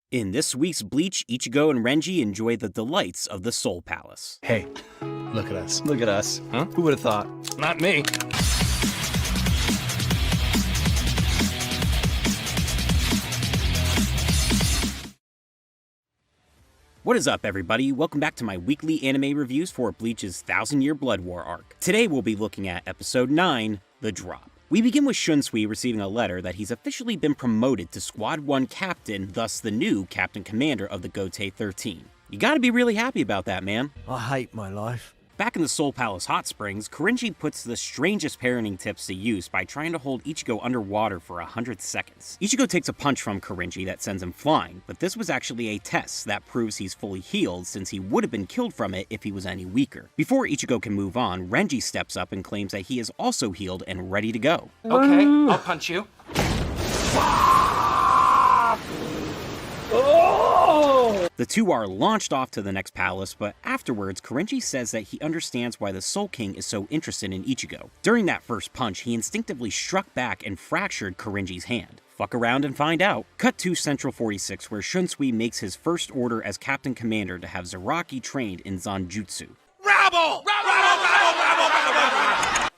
In this week's Bleach, Ichigo and Renji enjoy the delights of the Soul Palace. Hey, look at us. Look at us. Huh? Who would have thought? Not me. What is up, everybody? Welcome back to my weekly anime reviews for Bleach's 1000-Year Blood War arc. Today we'll be looking at Episode 9, The Drop. We begin with Shunsui receiving a letter that he's officially been promoted to Squad 1 Captain, thus the new Captain Commander of the Gotei 13. You gotta be really happy about that, man. I hate my life. Back in the Soul Palace hot springs, Korinji puts the strangest parenting tips to use by trying to hold Ichigo underwater for 100 seconds. Ichigo takes a punch from Korinji that sends him flying, but this was actually a test that proves he's fully healed since he would have been killed from it if he was any weaker. Before Ichigo can move on, Renji steps up and claims that he is also healed and ready to go. Okay, I'll punch you. The two are launched off to the next palace, but afterwards, Korinji says that he understands why the Soul King is so interested in Ichigo. During that first punch, he instinctively struck back and fractured Korinji's hand. Fuck around and find out. Cut to Central 46, where Shunsui makes his first order as Captain Commander to have Zaraki trained in Zanjutsu. Rabble!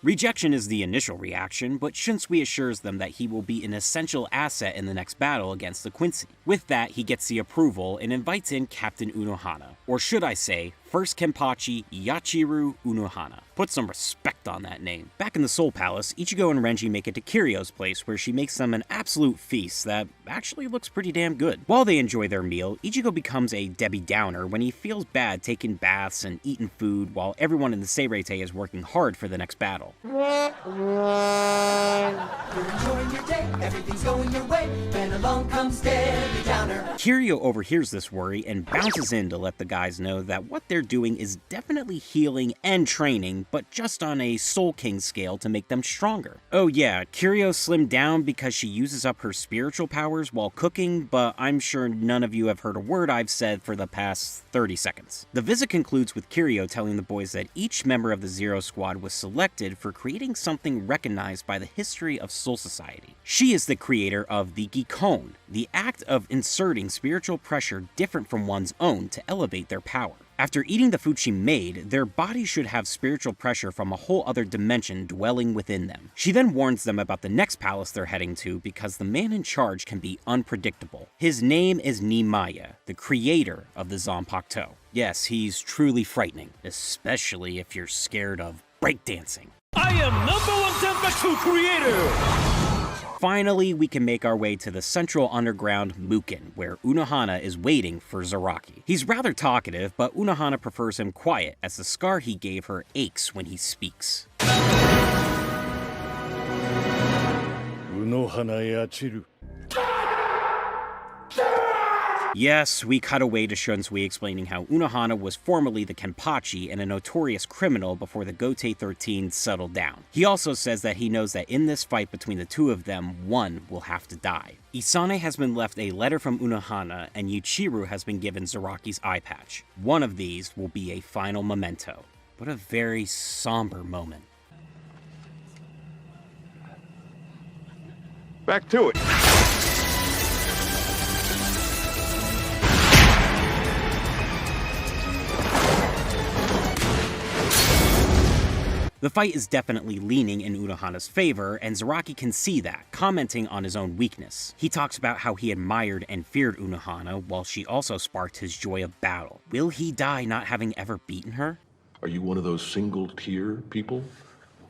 Rejection is the initial reaction, but Shunsui assures them that he will be an essential asset in the next battle against the Quincy. With that, he gets the approval and invites in Captain Unohana, or should I say, First Kenpachi Yachiru Unohana. Put some respect on that name. Back in the Soul Palace, Ichigo and Renji make it to Kiryo's place where she makes them an absolute feast that actually looks pretty damn good. While they enjoy their meal, Ichigo becomes a Debbie Downer when he feels bad taking baths and eating food while everyone in the Seirete is working hard for the next battle. You're enjoying your day, everything's going your way, then along comes Debbie Downer. Kiryo overhears this worry and bounces in to let the guys know that what they're doing is definitely healing and training, but just on a Soul King scale to make them stronger. Oh yeah, Kiryo slimmed down because she uses up her spiritual powers while cooking, but I'm sure none of you have heard a word I've said for the past 30 seconds. The visit concludes with Kiryo telling the boys that each member of the Zero Squad was selected for creating something recognized by the history of Soul Society. She is the creator of the Gikon, the act of inserting spiritual pressure different from one's own to elevate their power. After eating the food she made, their bodies should have spiritual pressure from a whole other dimension dwelling within them. She then warns them about the next palace they're heading to because the man in charge can be unpredictable. His name is Nimaya, the creator of the Zanpakuto. Yes, he's truly frightening, especially if you're scared of breakdancing. I am #1 Zanpakuto creator! Finally, we can make our way to the central underground Mukin, where Unohana is waiting for Zaraki. He's rather talkative, but Unohana prefers him quiet, as the scar he gave her aches when he speaks. Unohana yachiru. Yes, we cut away to Shunsui explaining how Unohana was formerly the Kenpachi and a notorious criminal before the Gotei 13 settled down. He also says that he knows that in this fight between the two of them, one will have to die. Isane has been left a letter from Unohana, and Yuichiro has been given Zaraki's eye patch. One of these will be a final memento. What a very somber moment. Back to it. The fight is definitely leaning in Unohana's favor, and Zaraki can see that, commenting on his own weakness. He talks about how he admired and feared Unohana, while she also sparked his joy of battle. Will he die not having ever beaten her? Are you one of those single-tier people?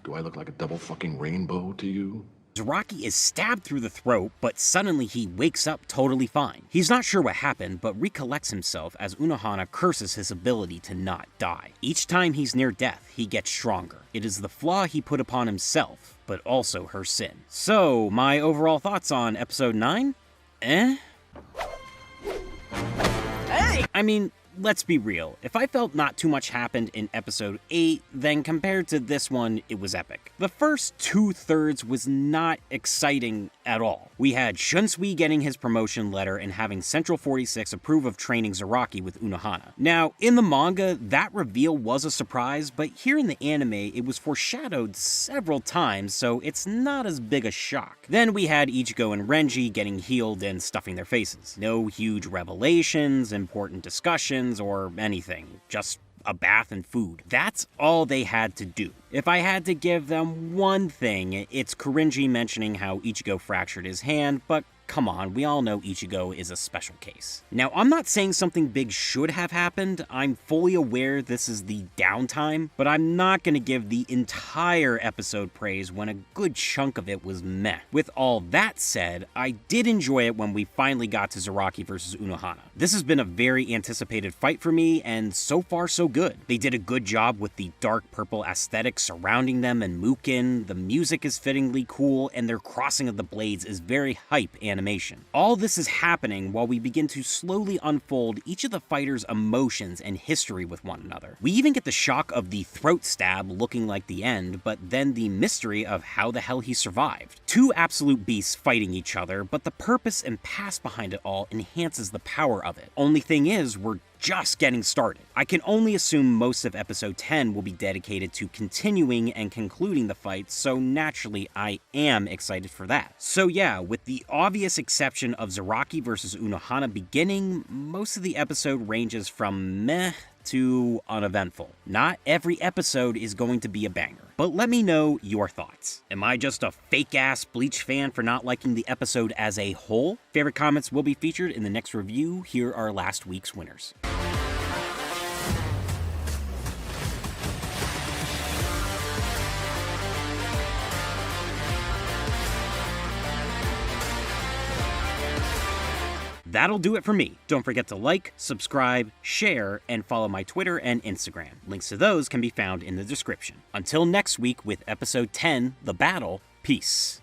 Do I look like a double fucking rainbow to you? Zaraki is stabbed through the throat, but suddenly he wakes up totally fine. He's not sure what happened, but recollects himself as Unohana curses his ability to not die. Each time he's near death, he gets stronger. It is the flaw he put upon himself, but also her sin. So, my overall thoughts on episode 9? Hey! I mean, let's be real. If I felt not too much happened in episode 8, then compared to this one, it was epic. The first 2/3 was not exciting at all. We had Shunsui getting his promotion letter and having Central 46 approve of training Zaraki with Unohana. Now, in the manga, that reveal was a surprise, but here in the anime, it was foreshadowed several times, so it's not as big a shock. Then we had Ichigo and Renji getting healed and stuffing their faces. No huge revelations, important discussions, or anything. Just a bath and food. That's all they had to do. If I had to give them one thing, it's Kurinji mentioning how Ichigo fractured his hand, but come on, we all know Ichigo is a special case. Now, I'm not saying something big should have happened. I'm fully aware this is the downtime, but I'm not gonna give the entire episode praise when a good chunk of it was meh. With all that said, I did enjoy it when we finally got to Zaraki versus Unohana. This has been a very anticipated fight for me, and so far so good. They did a good job with the dark purple aesthetic surrounding them and Mukin, the music is fittingly cool, and their crossing of the blades is very hype animation. All this is happening while we begin to slowly unfold each of the fighters' emotions and history with one another. We even get the shock of the throat stab looking like the end, but then the mystery of how the hell he survived. Two absolute beasts fighting each other, but the purpose and past behind it all enhances the power of it. Only thing is, we're just getting started. I can only assume most of episode 10 will be dedicated to continuing and concluding the fight, so naturally I am excited for that. So yeah, with the obvious exception of Zaraki versus Unohana beginning, most of the episode ranges from meh to uneventful. Not every episode is going to be a banger, but let me know your thoughts. Am I just a fake-ass Bleach fan for not liking the episode as a whole? Favorite comments will be featured in the next review. Here are last week's winners. That'll do it for me. Don't forget to like, subscribe, share, and follow my Twitter and Instagram. Links to those can be found in the description. Until next week with episode 10, The Battle, peace.